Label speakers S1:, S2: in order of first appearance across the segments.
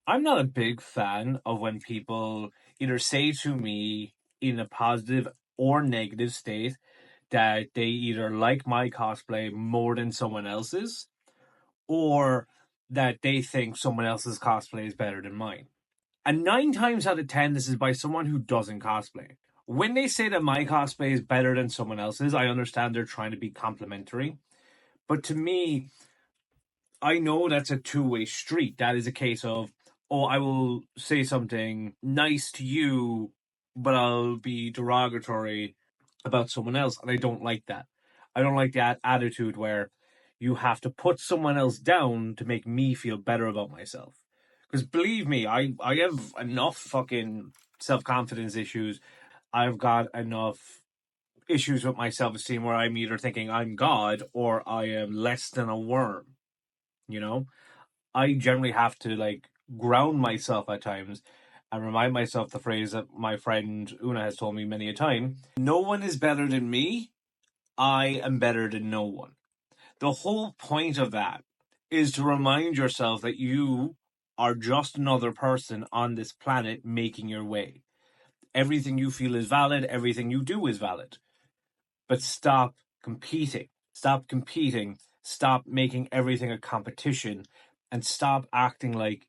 S1: I'm not a big fan of when people either say to me in a positive or negative state that they either like my cosplay more than someone else's or that they think someone else's cosplay is better than mine. And 9 times out of 10, this is by someone who doesn't cosplay. When they say that my cosplay is better than someone else's, I understand they're trying to be complimentary. But to me, I know that's a two-way street. That is a case of, oh, I will say something nice to you, but I'll be derogatory about someone else. And I don't like that. I don't like that attitude where you have to put someone else down to make me feel better about myself. Because believe me, I have enough fucking self-confidence issues. I've got enough issues with my self-esteem where I'm either thinking I'm God or I am less than a worm, you know? I generally have to like ground myself at times and remind myself the phrase that my friend Una has told me many a time: no one is better than me. I am better than no one. The whole point of that is to remind yourself that you are just another person on this planet making your way. Everything you feel is valid, everything you do is valid. But stop competing. Stop competing. Stop making everything a competition. And stop acting like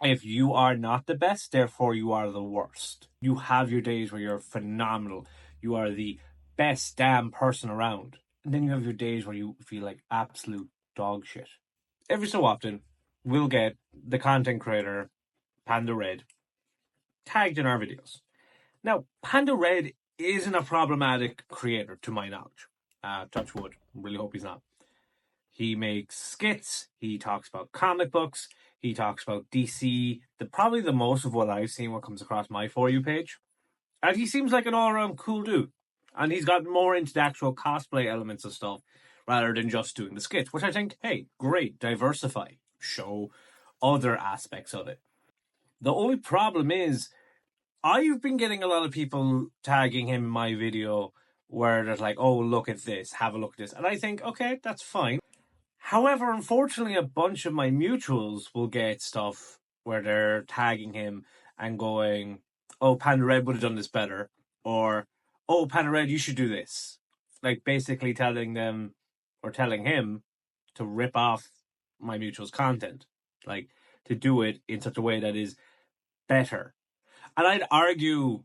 S1: if you are not the best, therefore you are the worst. You have your days where you're phenomenal. You are the best damn person around. And then you have your days where you feel like absolute dog shit. Every so often, we'll get the content creator, Panda Red, tagged in our videos. Now, Panda Red isn't a problematic creator, to my knowledge. Touch wood. Really hope he's not. He makes skits. He talks about comic books. He talks about DC. Probably the most of what I've seen what comes across my For You page. And he seems like an all-around cool dude. And he's got more into the actual cosplay elements of stuff rather than just doing the skits, which I think, hey, great, diversify. Show other aspects of it. The only problem is I've been getting a lot of people tagging him in my video where they're like, oh, look at this, have a look at this. And I think, okay, that's fine. However, unfortunately, a bunch of my mutuals will get stuff where they're tagging him and going, oh, Panda Red would have done this better. Or, oh, Panda Red, you should do this. Like basically telling them or telling him to rip off my mutual's content. Like to do it in such a way that is better. And I'd argue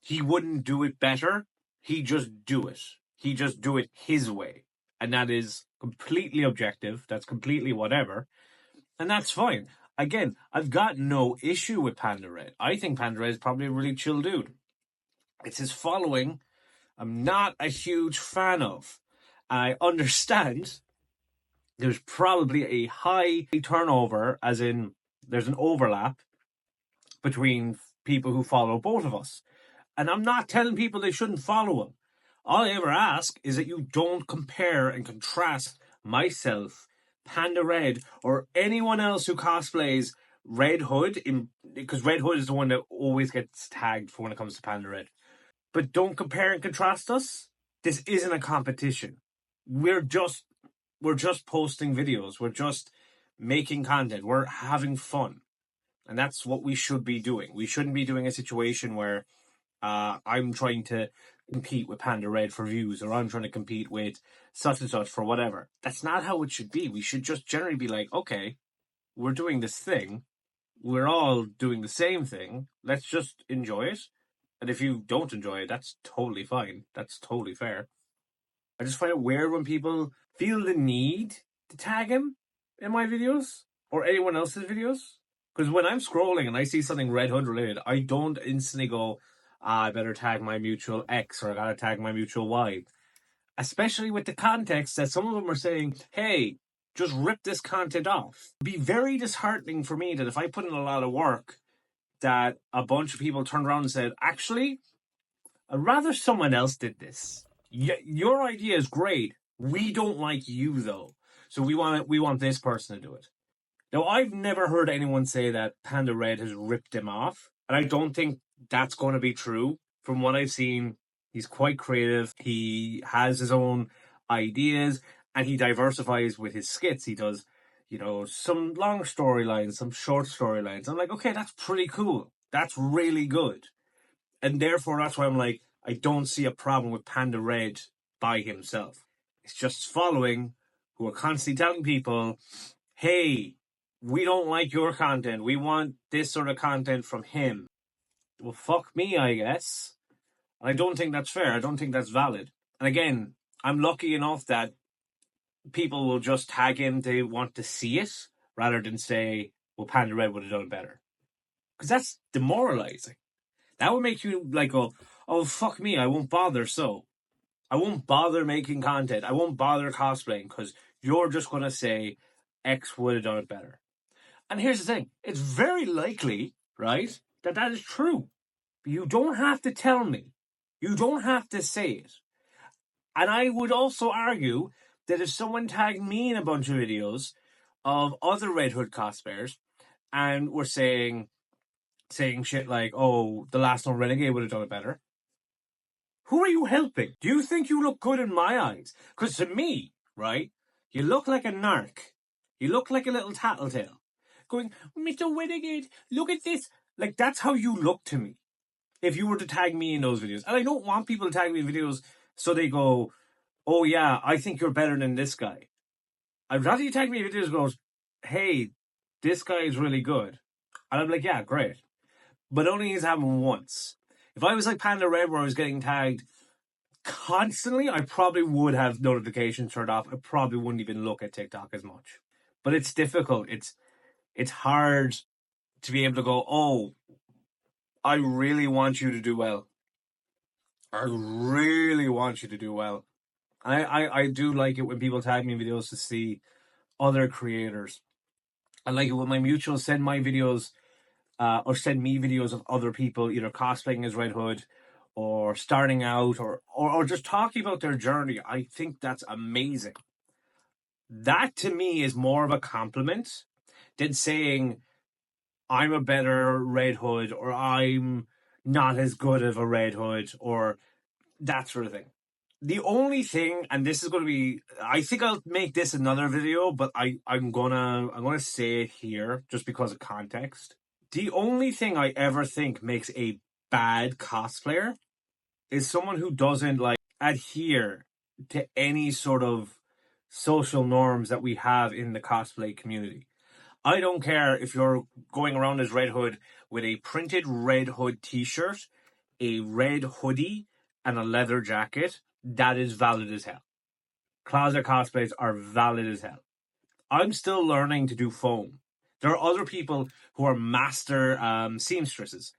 S1: he wouldn't do it better. He just do it. He just do it his way. And that is completely objective. That's completely whatever. And that's fine. Again, I've got no issue with Panda Red. I think Panda Red is probably a really chill dude. It's his following I'm not a huge fan of. I understand there's probably a high turnover, as in there's an overlap between people who follow both of us. And I'm not telling people they shouldn't follow him. All I ever ask is that you don't compare and contrast myself, Panda Red, or anyone else who cosplays Red Hood, because Red Hood is the one that always gets tagged for when it comes to Panda Red. But don't compare and contrast us. This isn't a competition. We're just posting videos. We're just making content. We're having fun. And that's what we should be doing. We shouldn't be doing a situation where I'm trying to compete with Panda Red for views, or I'm trying to compete with such and such for whatever. That's not how it should be. We should just generally be like, okay, we're doing this thing. We're all doing the same thing. Let's just enjoy it. And if you don't enjoy it, that's totally fine. That's totally fair. I just find it weird when people feel the need to tag him in my videos or anyone else's videos. Because when I'm scrolling and I see something Red Hood related, I don't instantly go, I better tag my mutual X or I gotta tag my mutual Y. Especially with the context that some of them are saying, hey, just rip this content off. It'd be very disheartening for me that if I put in a lot of work, that a bunch of people turned around and said, actually, I'd rather someone else did this. Your idea is great. We don't like you though. So we want this person to do it. Now, I've never heard anyone say that Panda Red has ripped him off. And I don't think that's going to be true. From what I've seen, he's quite creative. He has his own ideas and he diversifies with his skits. He does, some long storylines, some short storylines. I'm like, okay, that's pretty cool. That's really good. And therefore, that's why I'm like, I don't see a problem with Panda Red by himself. It's just following who are constantly telling people, hey, we don't like your content. We want this sort of content from him. Well, fuck me, I guess. And I don't think that's fair. I don't think that's valid. And again, I'm lucky enough that people will just tag him, they want to see it, rather than say, well, Panda Red would have done better. Because that's demoralizing. That would make you like go, oh, fuck me, I won't bother. So I won't bother making content. I won't bother cosplaying because you're just going to say X would have done it better. And here's the thing. It's very likely, right, that is true. But you don't have to tell me. You don't have to say it. And I would also argue that if someone tagged me in a bunch of videos of other Red Hood cosplayers and were saying shit like, oh, the last known Renegade would have done it better, who are you helping? Do you think you look good in my eyes? Because to me, right, you look like a narc. You look like a little tattletale. Going, Mr. Renegade, look at this. Like, that's how you look to me. If you were to tag me in those videos. And I don't want people to tag me in videos so they go, oh yeah, I think you're better than this guy. I'd rather you tag me in videos and goes, hey, this guy is really good. And I'm like, yeah, great. But only has happened once. If I was like Panda Red where I was getting tagged constantly, I probably would have notifications turned off. I probably wouldn't even look at TikTok as much. But it's difficult. It's hard to be able to go, oh, I really want you to do well. I really want you to do well. I do like it when people tag me in videos to see other creators. I like it when my mutuals send my videos or send me videos of other people either cosplaying as Red Hood or starting out or just talking about their journey. I think that's amazing. That to me is more of a compliment than saying I'm a better Red Hood or I'm not as good of a Red Hood or that sort of thing. The only thing, and this is going to be, I think I'll make this another video, but I'm gonna say it here just because of context. The only thing I ever think makes a bad cosplayer is someone who doesn't like adhere to any sort of social norms that we have in the cosplay community. I don't care if you're going around as Red Hood with a printed Red Hood t-shirt, a red hoodie, and a leather jacket. That is valid as hell. Closet cosplays are valid as hell. I'm still learning to do foam. There are other people who are master seamstresses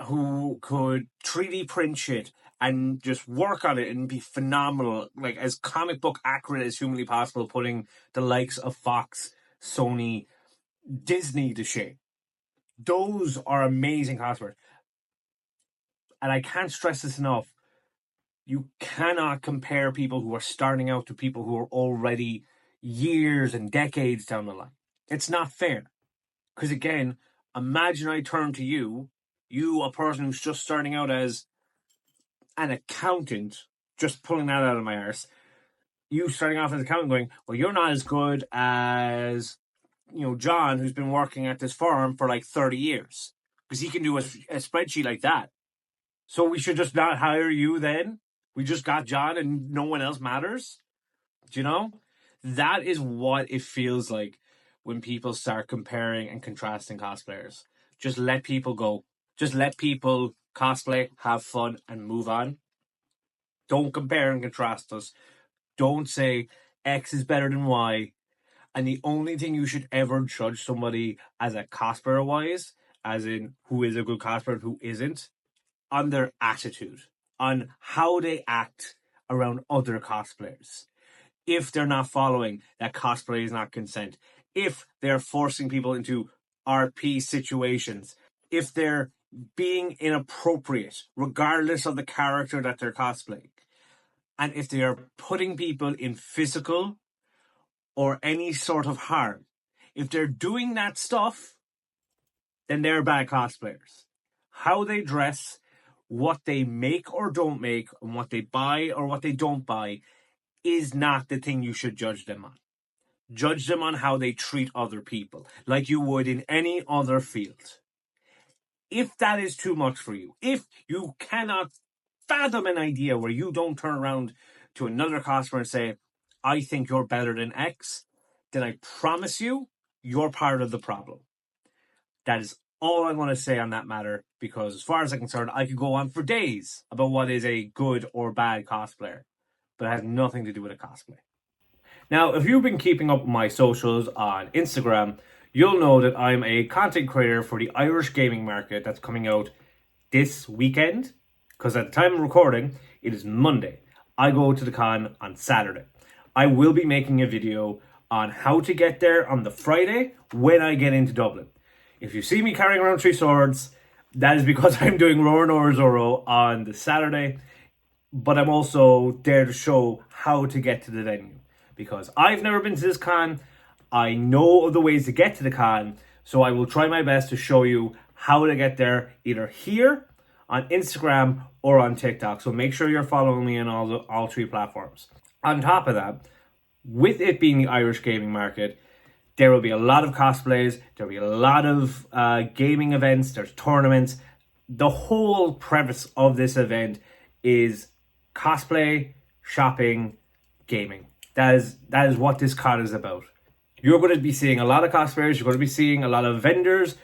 S1: who could 3D print shit and just work on it and be phenomenal, like as comic book accurate as humanly possible, putting the likes of Fox, Sony, Disney to shame. Those are amazing cosplayers. And I can't stress this enough. You cannot compare people who are starting out to people who are already years and decades down the line. It's not fair. Because again, imagine I turn to you, a person who's just starting out as an accountant, just pulling that out of my arse. You starting off as an accountant going, well, you're not as good as, John, who's been working at this firm for like 30 years. Because he can do a spreadsheet like that. So we should just not hire you then? We just got John and no one else matters? Do you know? That is what it feels like when people start comparing and contrasting cosplayers. Just let people go. Just let people cosplay, have fun, and move on. Don't compare and contrast us. Don't say X is better than Y. And the only thing you should ever judge somebody as a cosplayer wise, as in who is a good cosplayer and who isn't, on their attitude, on how they act around other cosplayers. If they're not following that cosplay is not consent, if they're forcing people into RP situations, if they're being inappropriate, regardless of the character that they're cosplaying, and if they are putting people in physical or any sort of harm, if they're doing that stuff, then they're bad cosplayers. How they dress, what they make or don't make, and what they buy or what they don't buy is not the thing you should judge them on. Judge them on how they treat other people, like you would in any other field. If that is too much for you, if you cannot fathom an idea where you don't turn around to another customer and say, I think you're better than X, then I promise you, you're part of the problem. That is all I want to say on that matter, because as far as I'm concerned, I could go on for days about what is a good or bad cosplayer, but it has nothing to do with a cosplay. Now, if you've been keeping up with my socials on Instagram, you'll know that I'm a content creator for the Irish gaming market that's coming out this weekend, because at the time of recording, it is Monday. I go to the con on Saturday. I will be making a video on how to get there on the Friday when I get into Dublin. If you see me carrying around 3 swords, that is because I'm doing Roar Nor Zorro on the Saturday, but I'm also there to show how to get to the venue. Because I've never been to this con, I know of the ways to get to the con, so I will try my best to show you how to get there, either here, on Instagram, or on TikTok. So make sure you're following me on all 3 platforms. On top of that, with it being the Irish gaming market, there will be a lot of cosplays, there will be a lot of gaming events, there's tournaments. The whole premise of this event is cosplay, shopping, gaming. That is what this con is about. You're going to be seeing a lot of cosplayers, you're going to be seeing a lot of vendors.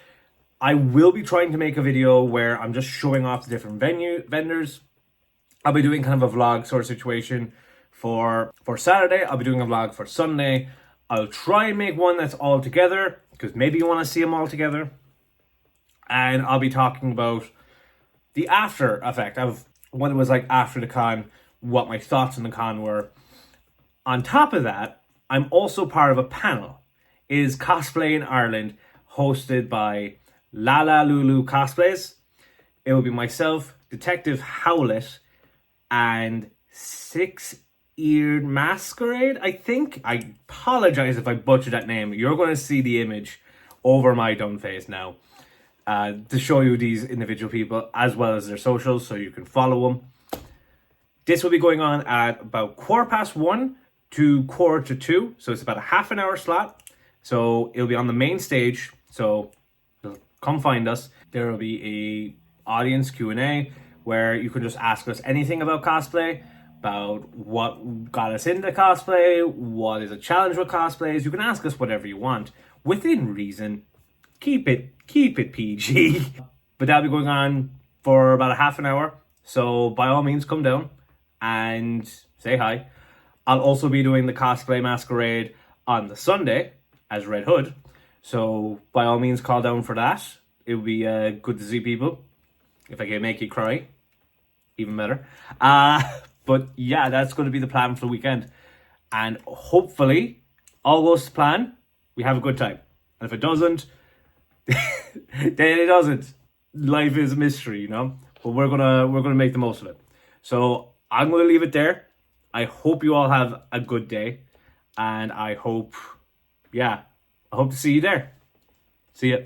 S1: I will be trying to make a video where I'm just showing off the different vendors. I'll be doing kind of a vlog sort of situation for Saturday. I'll be doing a vlog for Sunday. I'll try and make one that's all together, because maybe you want to see them all together. And I'll be talking about the after effect of what it was like after the con, what my thoughts on the con were. On top of that, I'm also part of a panel. It is Cosplay in Ireland, hosted by Lala Lulu Cosplays. It will be myself, Detective Howlett, and Six-Eared Masquerade, I think. I apologize if I butchered that name. You're going to see the image over my done face now to show you these individual people as well as their socials so you can follow them. This will be going on at about 1:15 to 1:45, so it's about a half an hour slot. So it'll be on the main stage, so come find us. There will be a audience Q&A where you can just ask us anything about cosplay, about what got us into cosplay, what is a challenge with cosplays. You can ask us whatever you want, within reason. Keep it PG. But that'll be going on for about a half an hour, so by all means come down and say hi. I'll also be doing the cosplay masquerade on the Sunday as Red Hood, so by all means call down for that. It would be good to see people. If I can make you cry, even better. But yeah, that's going to be the plan for the weekend. And hopefully, all goes to plan, we have a good time. And if it doesn't, then it doesn't. Life is a mystery, you know? But we're gonna make the most of it. So I'm gonna leave it there. I hope you all have a good day. And I hope to see you there. See ya.